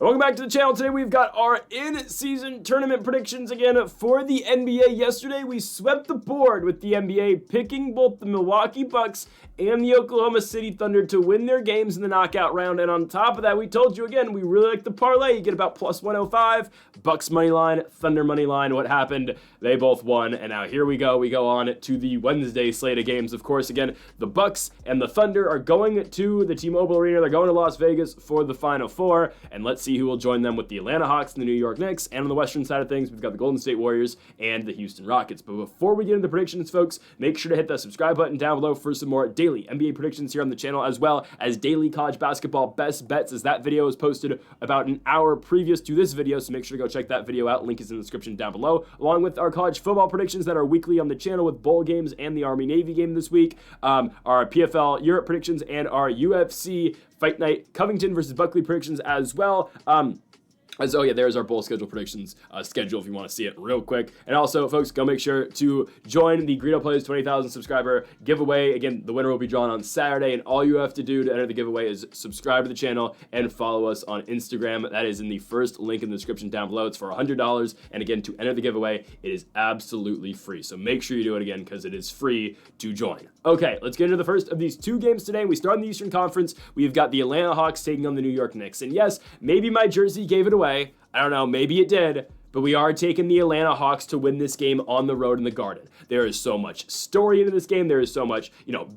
Welcome back to the channel. Today we've got our in-season tournament predictions again for the NBA. Yesterday we swept the board with the NBA, picking both the Milwaukee Bucks and the Oklahoma City Thunder to win their games in the knockout round. And on top of that, we told you again, we really like the parlay. You get about plus 105, Bucks money line, Thunder money line. What happened? They both won. And now here we go. We go on to the Wednesday slate of games. Of course, again, the Bucks and the Thunder are going to the T-Mobile Arena. They're going to Las Vegas for the Final Four. And let's see who will join them with the Atlanta Hawks and the New York Knicks. And on the western side of things, we've got the Golden State Warriors and the Houston Rockets. But before we get into the predictions, folks, make sure to hit that subscribe button down below for some more daily NBA predictions here on the channel, as well as daily college basketball best bets, as that video is posted about an hour previous to this video. So make sure to go check that video out. Link is in the description down below, along with our college football predictions that are weekly on the channel with bowl games and the Army-Navy game this week, our PFL Europe predictions, and our UFC Fight Night Covington versus Buckley predictions as well. There's our bowl schedule predictions schedule if you want to see it real quick. And also, folks, go make sure to join the Greedo Plays 20,000 subscriber giveaway. Again, the winner will be drawn on Saturday, and all you have to do to enter the giveaway is subscribe to the channel and follow us on Instagram. That is in the first link in the description down below. It's for $100, and again, to enter the giveaway, it is absolutely free. So make sure you do it again because it is free to join. Okay, let's get into the first of these two games today. We start in the Eastern Conference. We've got the Atlanta Hawks taking on the New York Knicks. And yes, maybe my jersey gave it away. I don't know, maybe it did, but we are taking the Atlanta Hawks to win this game on the road in the Garden. There is so much story into this game. There is so much,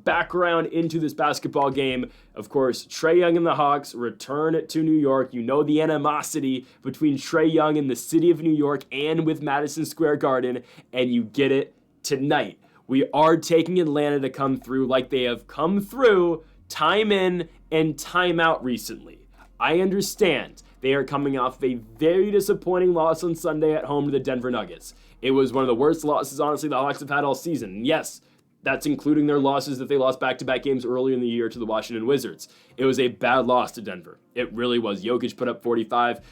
background into this basketball game. Of course, Trae Young and the Hawks return to New York. You know the animosity between Trae Young and the city of New York and with Madison Square Garden, and you get it tonight. We are taking Atlanta to come through like they have come through time in and time out recently. I understand. They are coming off a very disappointing loss on Sunday at home to the Denver Nuggets. It was one of the worst losses, honestly, the Hawks have had all season. And yes, that's including their losses that they lost back-to-back games earlier in the year to the Washington Wizards. It was a bad loss to Denver. It really was. Jokic put up 48,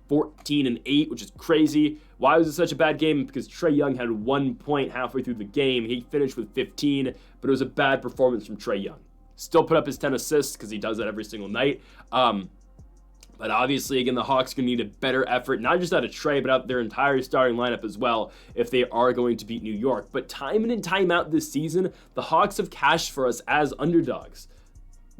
14, and 8, which is crazy. Why was it such a bad game? Because Trae Young had 1 point halfway through the game. He finished with 15, but it was a bad performance from Trae Young. Still put up his 10 assists because he does that every single night. But obviously, again, the Hawks are going to need a better effort, not just out of Trae, but out their entire starting lineup as well, if they are going to beat New York. But time in and time out this season, the Hawks have cashed for us as underdogs.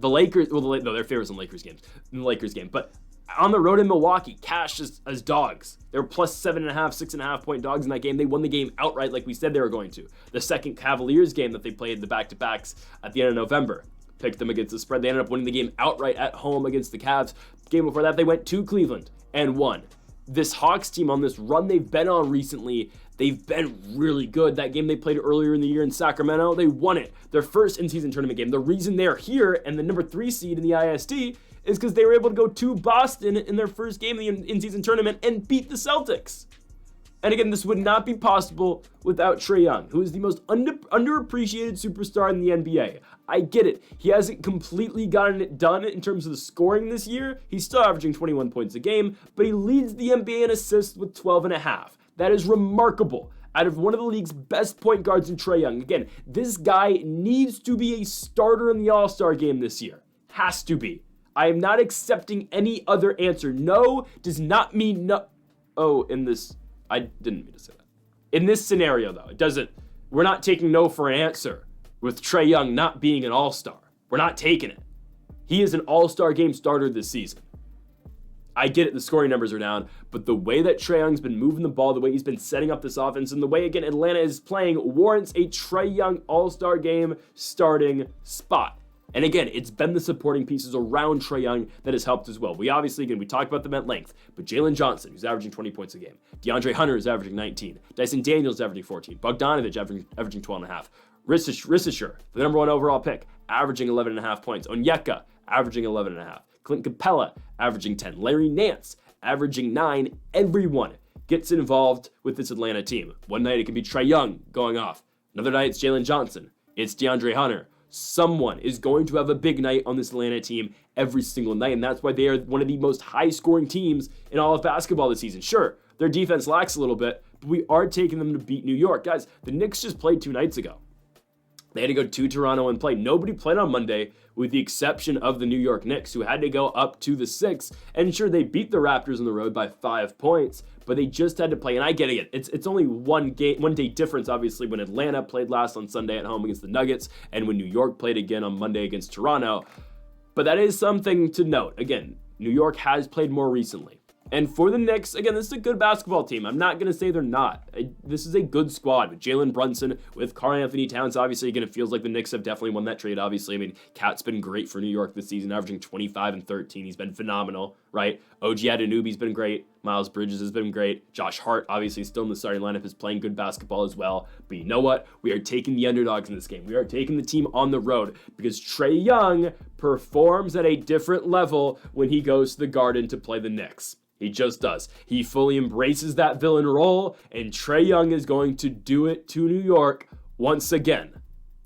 The Lakers, they're favorites in the Lakers game, but on the road in Milwaukee, cashed as dogs. They were plus 7.5, 6.5 point dogs in that game. They won the game outright like we said they were going to. The second Cavaliers game that they played, the back-to-backs at the end of November, picked them against the spread. They ended up winning the game outright at home against the Cavs. Game before that, they went to Cleveland and won. This Hawks team, on this run they've been on recently, they've been really good. That game they played earlier in the year in Sacramento, they won it. Their first in-season tournament game. The reason they're here and the number 3 seed in the IST is because they were able to go to Boston in their first game in the in-season tournament and beat the Celtics. And again, this would not be possible without Trae Young, who is the most underappreciated superstar in the NBA. I get it. He hasn't completely gotten it done in terms of the scoring this year. He's still averaging 21 points a game, but he leads the NBA in assists with 12.5. That is remarkable. Out of one of the league's best point guards in Trae Young. Again, this guy needs to be a starter in the All-Star game this year. Has to be. I am not accepting any other answer. No does not mean no. I didn't mean to say that. In this scenario, though, we're not taking no for an answer with Trae Young not being an all-star. We're not taking it. He is an all-star game starter this season. I get it, the scoring numbers are down, but the way that Trae Young's been moving the ball, the way he's been setting up this offense, and the way, again, Atlanta is playing warrants a Trae Young all-star game starting spot. And again, it's been the supporting pieces around Trae Young that has helped as well. We talked about them at length, but Jalen Johnson, who's averaging 20 points a game. DeAndre Hunter is averaging 19. Dyson Daniels is averaging 14. Bogdanovich averaging 12.5. Ristisher, the number 1 overall pick, averaging 11.5 points. Onyeka, averaging 11.5. Clint Capella, averaging 10. Larry Nance, averaging 9. Everyone gets involved with this Atlanta team. One night it can be Trae Young going off. Another night it's Jalen Johnson. It's DeAndre Hunter. Someone is going to have a big night on this Atlanta team every single night, and that's why they are one of the most high-scoring teams in all of basketball this season. Sure, their defense lacks a little bit, but we are taking them to beat New York. Guys, the Knicks just played 2 nights ago. They had to go to Toronto and play. Nobody played on Monday with the exception of the New York Knicks, who had to go up to the 6. And sure, they beat the Raptors on the road by 5 points, but they just had to play. And I get it. It's only one day difference, obviously, when Atlanta played last on Sunday at home against the Nuggets and when New York played again on Monday against Toronto. But that is something to note. Again, New York has played more recently. And for the Knicks, again, this is a good basketball team. I'm not going to say they're not. This is a good squad with Jalen Brunson, with Karl-Anthony Towns. Obviously, again, it feels like the Knicks have definitely won that trade, obviously. I mean, Cat's been great for New York this season, averaging 25 and 13. He's been phenomenal, right? OG Anunoby's been great. Miles Bridges has been great. Josh Hart, obviously, still in the starting lineup, is playing good basketball as well. But you know what? We are taking the underdogs in this game. We are taking the team on the road because Trae Young performs at a different level when he goes to the Garden to play the Knicks. He just does. He fully embraces that villain role, and Trae Young is going to do it to New York once again.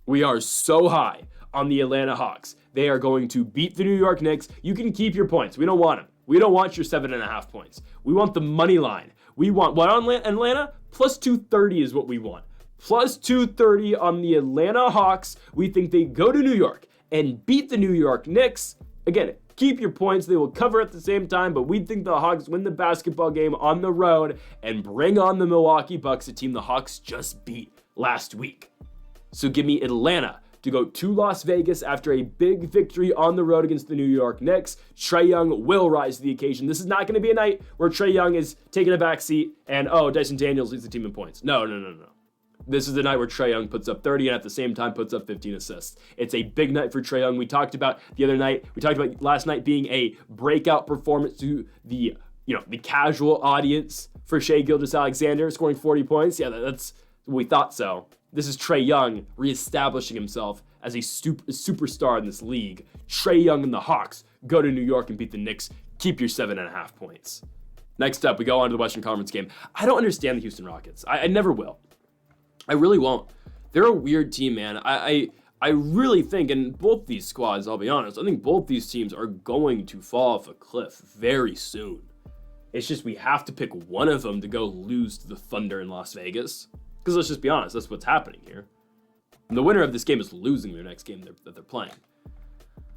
We are so high on the Atlanta Hawks. They are going to beat the New York Knicks. You can keep your points. We don't want them. We don't want your 7.5 points. We want the money line. We want, what on Atlanta? Plus 230 is what we want. Plus 230 on the Atlanta Hawks. We think they go to New York and beat the New York Knicks. Again, keep your points. They will cover at the same time, but we think the Hawks win the basketball game on the road and bring on the Milwaukee Bucks, a team the Hawks just beat last week. So give me Atlanta to go to Las Vegas after a big victory on the road against the New York Knicks. Trae Young will rise to the occasion. This is not going to be a night where Trae Young is taking a back seat and, Dyson Daniels leads the team in points. No. This is the night where Trae Young puts up 30 and at the same time puts up 15 assists. It's a big night for Trae Young. We talked about last night being a breakout performance to the casual audience for Shai Gilgeous-Alexander scoring 40 points. Yeah, that's we thought so. This is Trae Young reestablishing himself as a superstar in this league. Trae Young and the Hawks go to New York and beat the Knicks. Keep your 7.5 points. Next up, we go on to the Western Conference game. I don't understand the Houston Rockets. I never will. I really won't. They're a weird team, man. I really think, and both these squads, I'll be honest, I think both these teams are going to fall off a cliff very soon. It's just we have to pick one of them to go lose to the Thunder in Las Vegas. Because let's just be honest, that's what's happening here. And the winner of this game is losing their next game that they're playing.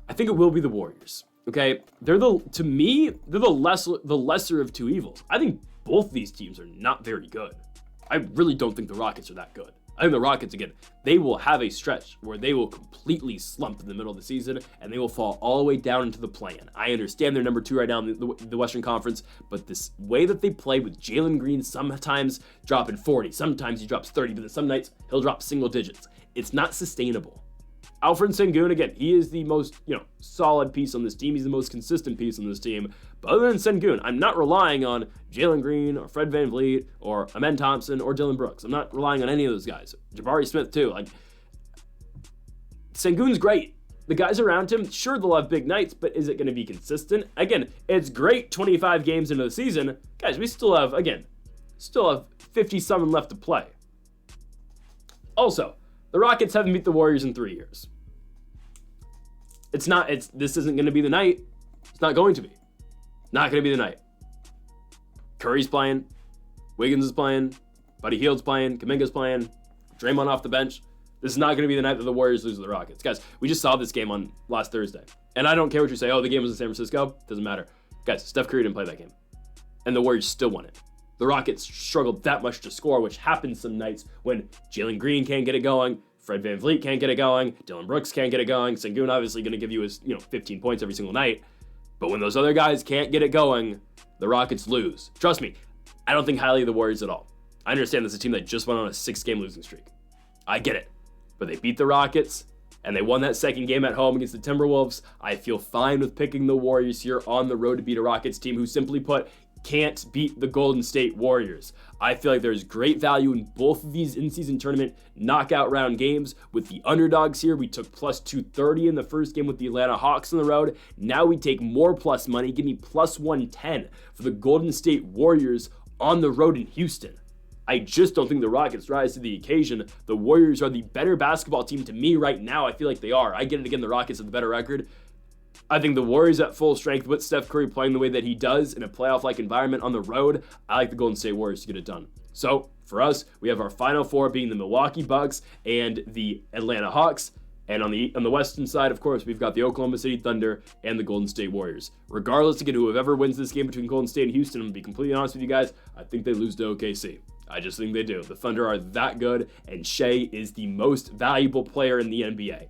I think it will be the Warriors. Okay, to me, they're the lesser of two evils. I think both these teams are not very good. I really don't think the Rockets are that good. I think the Rockets, again, they will have a stretch where they will completely slump in the middle of the season and they will fall all the way down into the play-in. I understand they're number 2 right now in the Western Conference, but this way that they play with Jalen Green sometimes dropping 40, sometimes he drops 30, but then some nights he'll drop single digits. It's not sustainable. Alfred Sengun, again, he is the most, solid piece on this team. He's the most consistent piece on this team. But other than Sengun, I'm not relying on Jalen Green or Fred VanVleet or Amen Thompson or Dylan Brooks. I'm not relying on any of those guys. Jabari Smith, too. Sengun's great. The guys around him, sure, they'll have big nights, but is it going to be consistent? Again, it's great 25 games into the season. Guys, we still have 57 left to play. Also, the Rockets haven't beat the Warriors in 3 years. This isn't going to be the night. It's not going to be. Not going to be the night. Curry's playing. Wiggins is playing. Buddy Hield's playing. Kuminga's playing. Draymond off the bench. This is not going to be the night that the Warriors lose to the Rockets. Guys, we just saw this game on last Thursday. And I don't care what you say. The game was in San Francisco. Doesn't matter. Guys, Steph Curry didn't play that game. And the Warriors still won it. The Rockets struggled that much to score, which happens some nights when Jalen Green can't get it going, Fred VanVleet can't get it going, Dylan Brooks can't get it going, Sengun obviously going to give you his 15 points every single night. But when those other guys can't get it going, the Rockets lose. Trust me, I don't think highly of the Warriors at all. I understand this is a team that just went on a 6-game losing streak. I get it. But they beat the Rockets, and they won that second game at home against the Timberwolves. I feel fine with picking the Warriors here on the road to beat a Rockets team who, simply put, can't beat the Golden State Warriors. I feel like there's great value in both of these in-season tournament knockout round games. With the underdogs here, we took plus 230 in the first game with the Atlanta Hawks on the road. Now we take more plus money. Give me plus 110 for the Golden State Warriors on the road in Houston. I just don't think the Rockets rise to the occasion. The Warriors are the better basketball team to me right now. I feel like they are. I get it again, the Rockets have the better record. I think the Warriors at full strength with Steph Curry playing the way that he does in a playoff-like environment on the road. I like the Golden State Warriors to get it done. So for us, we have our final four being the Milwaukee Bucks and the Atlanta Hawks. And on the western side, of course, we've got the Oklahoma City Thunder and the Golden State Warriors. Regardless, again, whoever wins this game between Golden State and Houston, I'm going to be completely honest with you guys, I think they lose to OKC. I just think they do. The Thunder are that good, and Shai is the most valuable player in the NBA.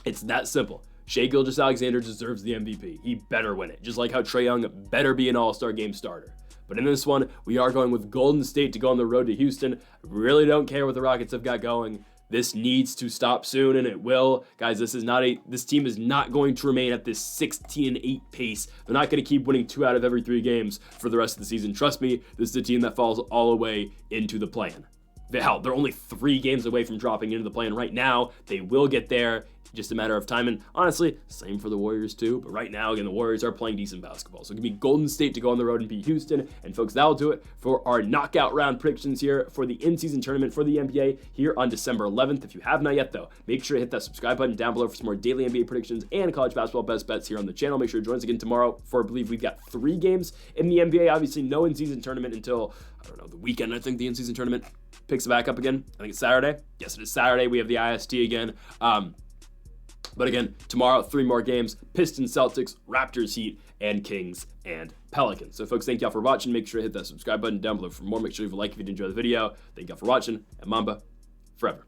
It's that simple. Shai Gilgeous-Alexander deserves the MVP. He better win it, just like how Trae Young better be an All-Star Game starter. But in this one, we are going with Golden State to go on the road to Houston. I really don't care what the Rockets have got going. This needs to stop soon, and it will. Guys, this team is not going to remain at this 16-8 pace. They're not going to keep winning 2 out of every 3 games for the rest of the season. Trust me, this is a team that falls all the way into the play-in. They're only 3 games away from dropping into the play-in right now. They will get there. Just a matter of time, and honestly, same for the Warriors too. But right now, again, the Warriors are playing decent basketball. So give me Golden State to go on the road and beat Houston. And folks, that'll do it for our knockout round predictions here for the in-season tournament for the NBA here on December 11th. If you have not yet, though, make sure to hit that subscribe button down below for some more daily NBA predictions and college basketball best bets here on the channel. Make sure to join us again tomorrow for, I believe, we've got 3 games in the NBA. Obviously, no in-season tournament until, I don't know, the weekend. I think the in-season tournament picks it back up again. I think it's Saturday. Yes, it is Saturday. We have the IST again. But again, tomorrow, 3 more games: Pistons, Celtics, Raptors, Heat, and Kings and Pelicans. So folks, thank y'all for watching. Make sure to hit that subscribe button down below for more. Make sure to leave a like if you did enjoy the video. Thank y'all for watching, and Mamba forever.